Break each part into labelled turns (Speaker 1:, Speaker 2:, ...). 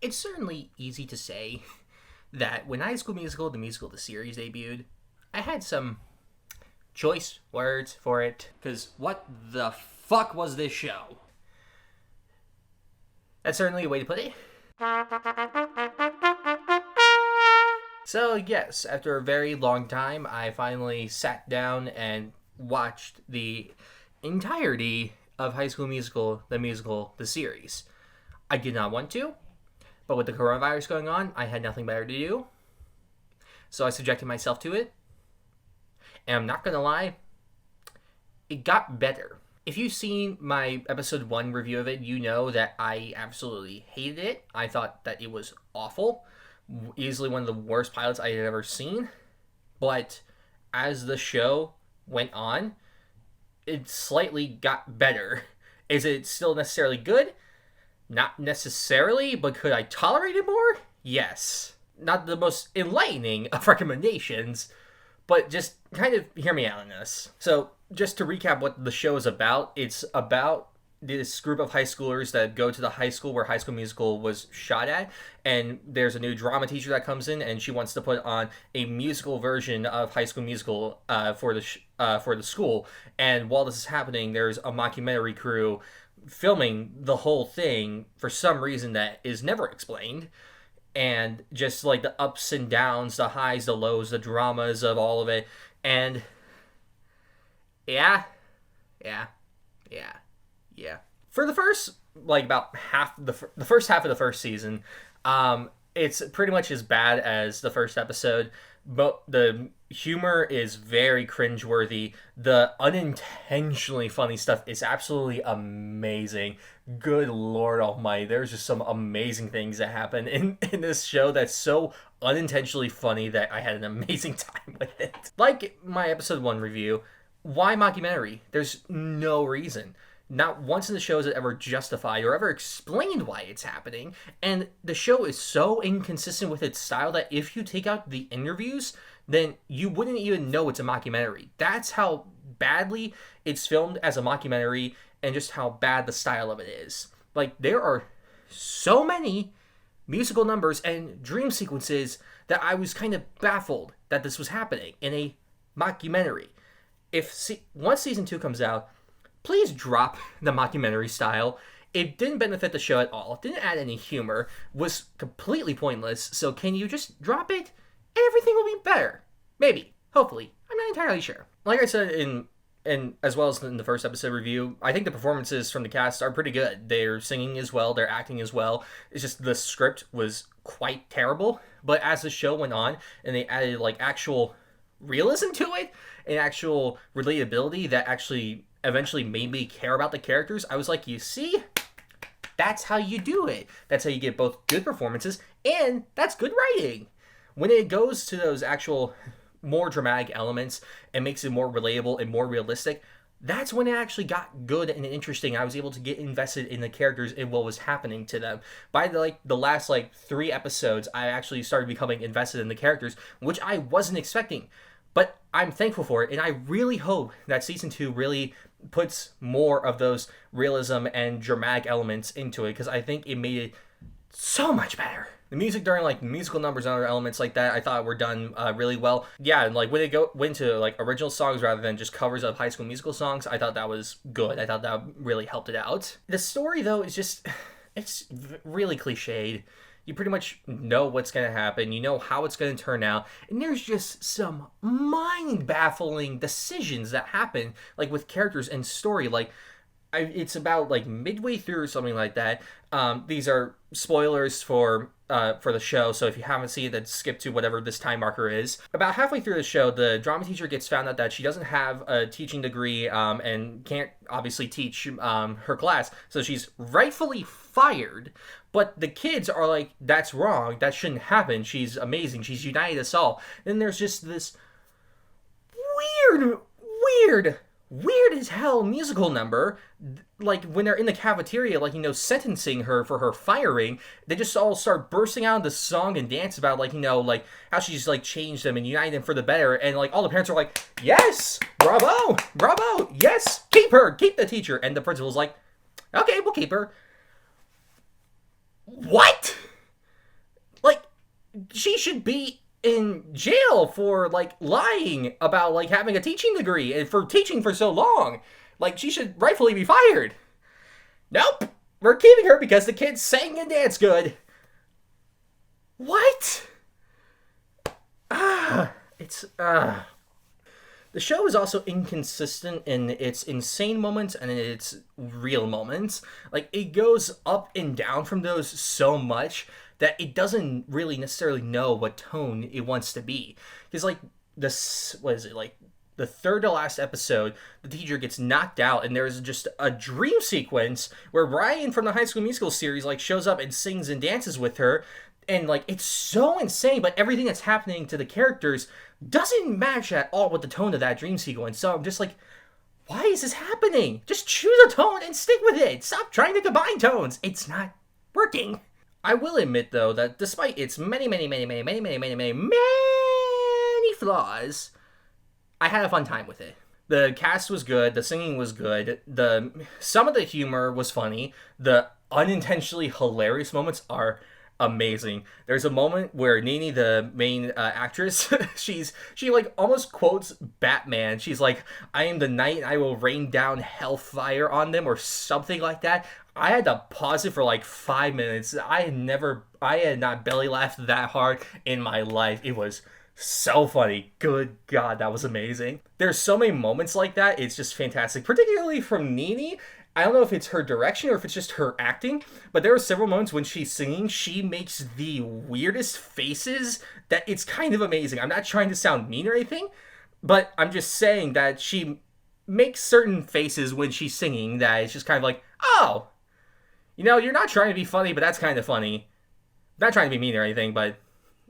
Speaker 1: It's certainly easy to say that when High School Musical, the musical, the series debuted, I had some choice words for it. Because what the fuck was this show? That's certainly a way to put it. So yes, after a very long time, I finally sat down and watched the entirety of High School Musical, the series. I did not want to, but with the coronavirus going on, I had nothing better to do. So I subjected myself to it. And I'm not gonna lie, it got better. If you've seen my episode 1 review of it, you know that I absolutely hated it. I thought that it was awful. Easily one of the worst pilots I had ever seen. But as the show went on, it slightly got better. Is it still necessarily good? Not necessarily, but could I tolerate it more? Yes. Not the most enlightening of recommendations, but just kind of hear me out on this. So, just to recap what the show is about, it's about this group of high schoolers that go to the high school where High School Musical was shot at, and there's a new drama teacher that comes in, and she wants to put on a musical version of High School Musical for the school. And while this is happening, there's a mockumentary crew filming the whole thing for some reason that is never explained. And just like the ups and downs, the highs, the lows, the dramas of all of it. And yeah. For the first, like about half, the first half of the first season, it's pretty much as bad as the first episode. But the humor is very cringeworthy. The unintentionally funny stuff is absolutely amazing. Good Lord Almighty, there's just some amazing things that happen in this show that's so unintentionally funny that I had an amazing time with it. Like my episode 1 review, why mockumentary? There's no reason. Not once in the show is it ever justified or ever explained why it's happening. And the show is so inconsistent with its style that if you take out the interviews, then you wouldn't even know it's a mockumentary. That's how badly it's filmed as a mockumentary and just how bad the style of it is. Like, there are so many musical numbers and dream sequences that I was kind of baffled that this was happening in a mockumentary. Once season 2 comes out, please drop the mockumentary style. It didn't benefit the show at all. It didn't add any humor. Was completely pointless. So can you just drop it and everything will be better? Maybe. Hopefully. I'm not entirely sure. Like I said in as well as in the first episode review, I think the performances from the cast are pretty good. They're singing as well. They're acting as well. It's just the script was quite terrible. But as the show went on and they added like actual realism to it and actual relatability that actually eventually made me care about the characters, I was like, you see? That's how you do it. That's how you get both good performances and that's good writing. When it goes to those actual more dramatic elements and makes it more relatable and more realistic, that's when it actually got good and interesting. I was able to get invested in the characters and what was happening to them. By the last 3 episodes, I actually started becoming invested in the characters, which I wasn't expecting. But I'm thankful for it, and I really hope that season 2 really puts more of those realism and dramatic elements into it, because I think it made it so much better. The music during musical numbers and other elements like that, I thought were done really well. Yeah, and when it went to original songs rather than just covers of High School Musical songs, I thought that was good. I thought that really helped it out. The story though is just, it's really cliched. You pretty much know what's going to happen. You know how it's going to turn out. And there's just some mind-baffling decisions that happen, with characters and story. It's about, midway through or something like that. These are spoilers for the show, so if you haven't seen it, then skip to whatever this time marker is. About halfway through the show, the drama teacher gets found out that she doesn't have a teaching degree and can't obviously teach her class, so she's rightfully fired. But the kids are like, that's wrong, that shouldn't happen, she's amazing, she's united us all. Then there's just this weird as hell musical number, when they're in the cafeteria, sentencing her for her firing. They just all start bursting out into song and dance about, how she's, changed them and united them for the better, and, all the parents are like, yes, bravo, yes, keep the teacher, and the principal's like, okay, we'll keep her. What? she should be in jail for like lying about like having a teaching degree and for teaching for so long. Like she should rightfully be fired. Nope. We're keeping her because the kids sang and danced good. What? It's The show is also inconsistent in its insane moments and in its real moments. Like, it goes up and down from those so much that it doesn't really necessarily know what tone it wants to be. Because, like, what is it, like, the third to last episode, the teacher gets knocked out, and there's just a dream sequence where Ryan from the High School Musical series, like, shows up and sings and dances with her, and, like, it's so insane, but everything that's happening to the characters doesn't match at all with the tone of that dream sequence. So I'm just like, why is this happening? Just choose a tone and stick with it. Stop trying to combine tones. It's not working. I will admit, though, that despite its many flaws, I had a fun time with it. The cast was good. The singing was good. Some of the humor was funny. The unintentionally hilarious moments are amazing. There's a moment where Nini, the main actress, she like almost quotes Batman. She's like, "I am the night and I will rain down hellfire on them," or something like that. I had to pause it for like 5 minutes. I had not belly laughed that hard in my life. It was so funny. Good God, that was amazing. There's so many moments like that. It's just fantastic, particularly from Nini. I don't know if it's her direction or if it's just her acting, but there are several moments when she's singing, she makes the weirdest faces that it's kind of amazing. I'm not trying to sound mean or anything, but I'm just saying that she makes certain faces when she's singing that it's just kind of like, oh, you're not trying to be funny, but that's kind of funny. Not trying to be mean or anything, but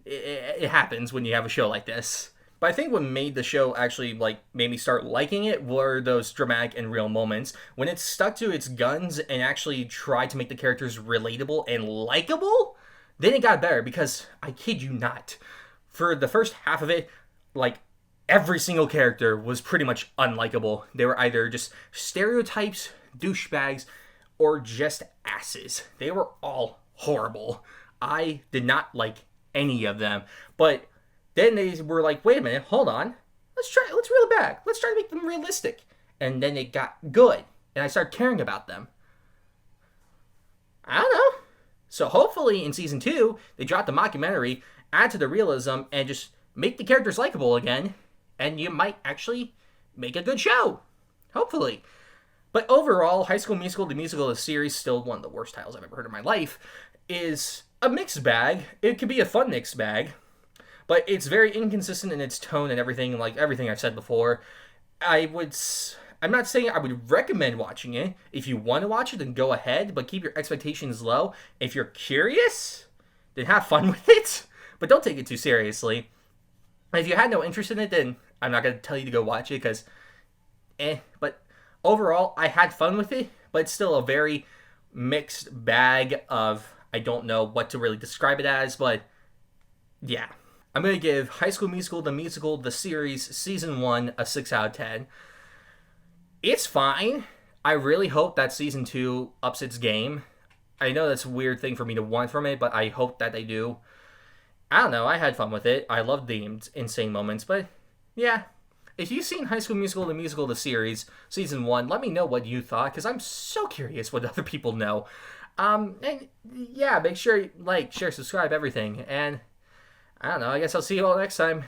Speaker 1: it happens when you have a show like this. But I think what made the show actually, like, made me start liking it were those dramatic and real moments. When it stuck to its guns and actually tried to make the characters relatable and likable, then it got better, because I kid you not, for the first half of it, like, every single character was pretty much unlikable. They were either just stereotypes, douchebags, or just asses. They were all horrible. I did not like any of them. But then they were like, wait a minute, hold on. Let's reel it back. Let's try to make them realistic. And then it got good. And I started caring about them. I don't know. So hopefully in season 2, they drop the mockumentary, add to the realism, and just make the characters likable again. And you might actually make a good show. Hopefully. But overall, High School Musical, the musical, the series, still one of the worst titles I've ever heard in my life, is a mixed bag. It could be a fun mixed bag. But it's very inconsistent in its tone and everything, like everything I've said before. I'm not saying I would recommend watching it. If you want to watch it, then go ahead, but keep your expectations low. If you're curious, then have fun with it, but don't take it too seriously. And if you had no interest in it, then I'm not going to tell you to go watch it, because But overall, I had fun with it, but it's still a very mixed bag of, I don't know what to really describe it as, but yeah. I'm going to give High School Musical, the series, Season 1, a 6 out of 10. It's fine. I really hope that Season 2 ups its game. I know that's a weird thing for me to want from it, but I hope that they do. I don't know, I had fun with it. I loved the insane moments, but yeah. If you've seen High School Musical, the series, Season 1, let me know what you thought, because I'm so curious what other people know. And yeah, make sure you like, share, subscribe, everything, and I don't know, I guess I'll see you all next time.